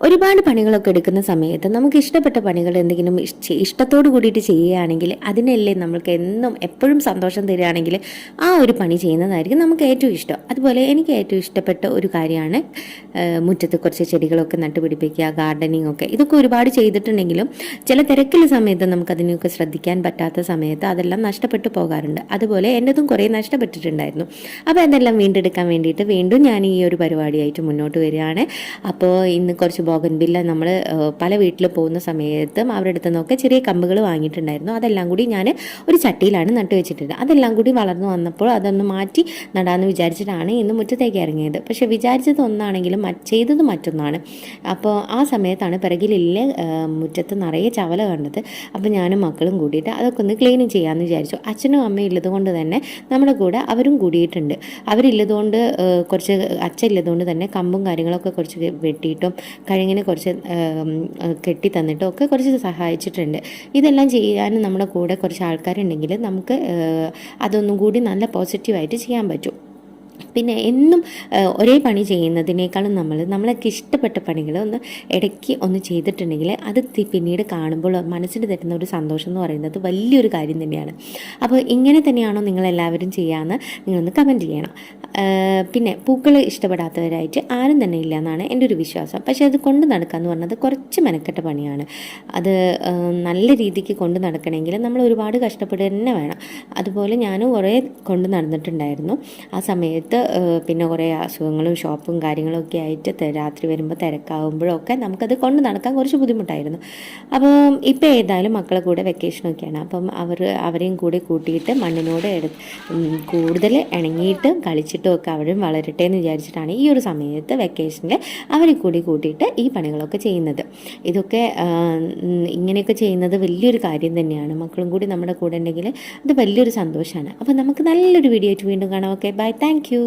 ഒരുപാട് പണികളൊക്കെ എടുക്കുന്ന സമയത്ത് നമുക്ക് ഇഷ്ടപ്പെട്ട പണികൾ എന്തെങ്കിലും ഇഷ്ടത്തോട് കൂടിയിട്ട് ചെയ്യുകയാണെങ്കിൽ അതിനല്ലേ നമ്മൾക്ക് എന്നും എപ്പോഴും സന്തോഷം തരികയാണെങ്കിൽ ആ ഒരു പണി ചെയ്യുന്നതായിരിക്കും നമുക്ക് ഏറ്റവും ഇഷ്ടം. അതുപോലെ എനിക്ക് ഏറ്റവും ഇഷ്ടപ്പെട്ട ഒരു കാര്യമാണ് മുറ്റത്ത് കുറച്ച് ചെടികളൊക്കെ നട്ടുപിടിപ്പിക്കുക, ഗാർഡനിങ് ഒക്കെ. ഇതൊക്കെ ഒരുപാട് ചെയ്തിട്ടുണ്ടെങ്കിലും ചില തിരക്കുള്ള സമയത്ത് നമുക്കതിനെയൊക്കെ ശ്രദ്ധിക്കാൻ പറ്റാത്ത സമയത്ത് അതെല്ലാം നഷ്ടപ്പെട്ടു പോകാറുണ്ട്. അതുപോലെ എൻ്റെതും കുറേ നഷ്ടപ്പെട്ടിട്ടുണ്ടായിരുന്നു. അപ്പോൾ അതെല്ലാം വീണ്ടെടുക്കാൻ വേണ്ടിയിട്ട് വീണ്ടും ഞാൻ ഈ ഒരു പരിപാടിയായിട്ട് മുന്നോട്ട് വരികയാണ്. അപ്പോൾ ഇന്ന് കുറച്ച് ബോഗൻവില്ല നമ്മൾ പല വീട്ടിൽ പോകുന്ന സമയത്ത് അവരുടെ അടുത്ത് നിന്നൊക്കെ ചെറിയ കമ്പുകൾ വാങ്ങിയിട്ടുണ്ടായിരുന്നു. അതെല്ലാം കൂടി ഞാൻ ഒരു ചട്ടിയിലാണ് നട്ടു വെച്ചിട്ടുണ്ട്. അതെല്ലാം കൂടി വളർന്നു വന്നപ്പോൾ അതൊന്ന് മാറ്റി നടാമെന്ന് വിചാരിച്ചിട്ടാണ് ഇന്ന് മുറ്റത്തേക്ക് ഇറങ്ങിയത്. പക്ഷേ വിചാരിച്ചത് ഒന്നാണെങ്കിലും ചെയ്തത് മറ്റൊന്നാണ്. അപ്പോൾ ആ സമയത്താണ് പിറകിലില്ല മുറ്റത്ത് നിറയെ ചവല കണ്ടത്. അപ്പോൾ ഞാനും മക്കളും കൂടിയിട്ട് അതൊക്കെ ഒന്ന് ക്ലീൻ ചെയ്യാമെന്ന് വിചാരിച്ചു. അച്ഛനും അമ്മയും ഉള്ളത് കൊണ്ട് തന്നെ നമ്മുടെ കൂടെ അവരും കൂടിയിട്ടുണ്ട്. അവരില്ലതുകൊണ്ട് കുറച്ച് അച്ഛൻ ഇല്ലതുകൊണ്ട് തന്നെ കമ്പും കാര്യങ്ങളൊക്കെ കുറച്ച് വെട്ടിയിട്ടും കഴിഞ്ഞിനെ കുറച്ച് കെട്ടി തന്നിട്ടും ഒക്കെ കുറച്ച് സഹായിച്ചിട്ടുണ്ട്. ഇതെല്ലാം ചെയ്യാൻ നമ്മുടെ കൂടെ കുറച്ച് ആൾക്കാരുണ്ടെങ്കിൽ നമുക്ക് അതൊന്നും കൂടി നല്ല പോസിറ്റീവായിട്ട് ചെയ്യാൻ പറ്റും. പിന്നെ എന്നും ഒരേ പണി ചെയ്യുന്നതിനേക്കാളും നമ്മളൊക്കെ ഇഷ്ടപ്പെട്ട പണികൾ ഇടയ്ക്ക് ഒന്ന് ചെയ്തിട്ടുണ്ടെങ്കിൽ അത് പിന്നീട് കാണുമ്പോൾ മനസ്സിന് തരുന്ന ഒരു സന്തോഷം എന്ന് പറയുന്നത് വലിയൊരു കാര്യം തന്നെയാണ്. അപ്പോൾ ഇങ്ങനെ തന്നെയാണോ നിങ്ങളെല്ലാവരും ചെയ്യാമെന്ന് നിങ്ങളൊന്ന് കമൻറ്റ് ചെയ്യണം. പിന്നെ പൂക്കൾ ഇഷ്ടപ്പെടാത്തവരായിട്ട് ആരും തന്നെ ഇല്ല എന്നാണ് എൻ്റെ ഒരു വിശ്വാസം. പക്ഷേ അത് കൊണ്ട് നടക്കുക എന്ന് പറഞ്ഞത് കുറച്ച് മെനക്കെട്ട പണിയാണ്. അത് നല്ല രീതിക്ക് കൊണ്ട് നടക്കണമെങ്കിൽ നമ്മൾ ഒരുപാട് കഷ്ടപ്പെടുക തന്നെ വേണം. അതുപോലെ ഞാനും കുറേ കൊണ്ട് നടന്നിട്ടുണ്ടായിരുന്നു. ആ സമയത്ത് പിന്നെ കുറേ അസുഖങ്ങളും ഷോപ്പും കാര്യങ്ങളൊക്കെ ആയിട്ട് രാത്രി വരുമ്പോൾ തിരക്കാവുമ്പോഴൊക്കെ നമുക്കത് കൊണ്ട് നടക്കാൻ കുറച്ച് ബുദ്ധിമുട്ടായിരുന്നു. അപ്പോൾ ഇപ്പോൾ ഏതായാലും മക്കളെ കൂടെ വെക്കേഷനൊക്കെയാണ്. അപ്പം അവരെയും കൂടെ കൂട്ടിയിട്ട് മണ്ണിനോട് കൂടുതൽ ഇണങ്ങിയിട്ട് കളിച്ചിട്ടും ഒക്കെ അവരും വളരട്ടെ എന്ന് വിചാരിച്ചിട്ടാണ് ഈ ഒരു സമയത്ത് വെക്കേഷനിൽ അവരെ കൂടി കൂട്ടിയിട്ട് ഈ പണികളൊക്കെ ചെയ്യുന്നത്. ഇതൊക്കെ ഇങ്ങനെയൊക്കെ ചെയ്യുന്നത് വലിയൊരു കാര്യം തന്നെയാണ്. മക്കളും കൂടി നമ്മുടെ കൂടെ ഉണ്ടെങ്കിൽ അത് വലിയൊരു സന്തോഷമാണ്. അപ്പോൾ നമുക്ക് നല്ലൊരു വീഡിയോ ആയിട്ട് വീണ്ടും കാണാം. Okay, bye, thank U.